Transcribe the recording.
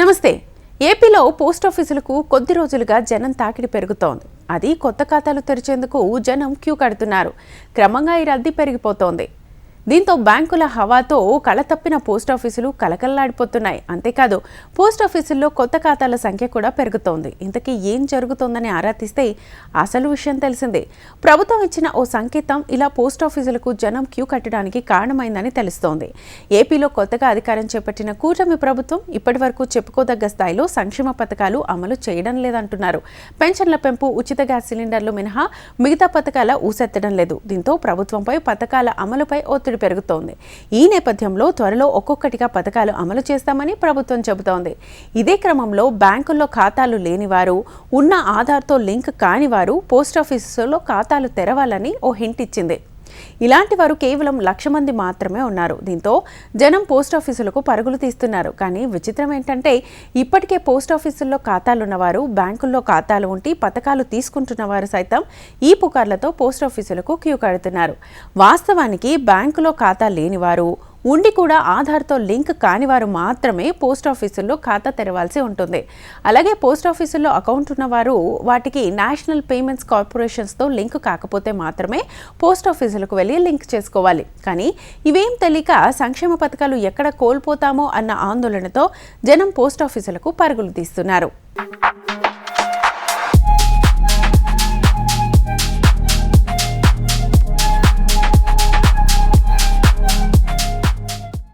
నమస్తే. ఏపీలో పోస్ట్ ఆఫీసులకు కొద్ది రోజులుగా జనం తాకిడి పెరుగుతోంది. అది కొత్త ఖాతాలు తెరిచేందుకు జనం క్యూ కడుతున్నారు. క్రమంగా ఈ రద్దీ పెరిగిపోతోంది. దీంతో బ్యాంకుల హవాతో కళతప్పిన పోస్టాఫీసులు కలకల్లాడిపోతున్నాయి. అంతేకాదు పోస్ట్ ఆఫీసుల్లో కొత్త ఖాతాల సంఖ్య కూడా పెరుగుతోంది. ఇంతకీ ఏం జరుగుతోందని ఆరా తీస్తే అసలు విషయం తెలిసిందే. ప్రభుత్వం ఇచ్చిన ఓ సంకేతం ఇలా పోస్ట్ ఆఫీసులకు జనం క్యూ కట్టడానికి కారణమైందని తెలుస్తోంది. ఏపీలో కొత్తగా అధికారం చేపట్టిన కూటమి ప్రభుత్వం ఇప్పటి వరకు చెప్పుకోదగ్గ స్థాయిలో సంక్షేమ పథకాలు అమలు చేయడం లేదంటున్నారు. పెన్షన్ల పెంపు, ఉచిత గ్యాస్ సిలిండర్లు మినహా మిగతా పథకాల ఊసెత్తడం లేదు. దీంతో ప్రభుత్వంపై పథకాల అమలుపై ఒత్తిడి పెరుగుతోంది. ఈ నేపథ్యంలో త్వరలో ఒక్కొక్కటిగా పథకాలు అమలు చేస్తామని ప్రభుత్వం చెబుతోంది. ఇదే క్రమంలో బ్యాంకుల్లో ఖాతాలు లేనివారు, ఉన్న ఆధార్తో లింక్ కానివారు పోస్టాఫీసులో ఖాతాలు తెరవాలని ఓ హింట్ ఇచ్చింది. ఇలాంటి వారు కేవలం 1,00,000 మంది మాత్రమే ఉన్నారు. దీంతో జనం పోస్టాఫీసులకు పరుగులు తీస్తున్నారు. కానీ విచిత్రం ఏంటంటే ఇప్పటికే పోస్టాఫీసుల్లో ఖాతాలున్నవారు, బ్యాంకుల్లో ఖాతాలు ఉండి పథకాలు తీసుకుంటున్నవారు సైతం ఈ పుకార్లతో పోస్టాఫీసులకు క్యూ కడుతున్నారు. వాస్తవానికి బ్యాంకులో ఖాతా లేనివారు, ఉండి కూడా ఆధార్తో లింక్ కానివారు మాత్రమే పోస్టాఫీసుల్లో ఖాతా తెరవాల్సి ఉంటుంది. అలాగే పోస్టాఫీసుల్లో అకౌంట్ ఉన్నవారు వాటికి నేషనల్ పేమెంట్స్ కార్పొరేషన్స్తో లింక్ కాకపోతే మాత్రమే పోస్టాఫీసులకు వెళ్ళి లింక్ చేసుకోవాలి. కానీ ఇవేం తెలియక సంక్షేమ పథకాలు ఎక్కడ కోల్పోతామో అన్న ఆందోళనతో జనం పోస్టాఫీసులకు పరుగులు తీస్తున్నారు.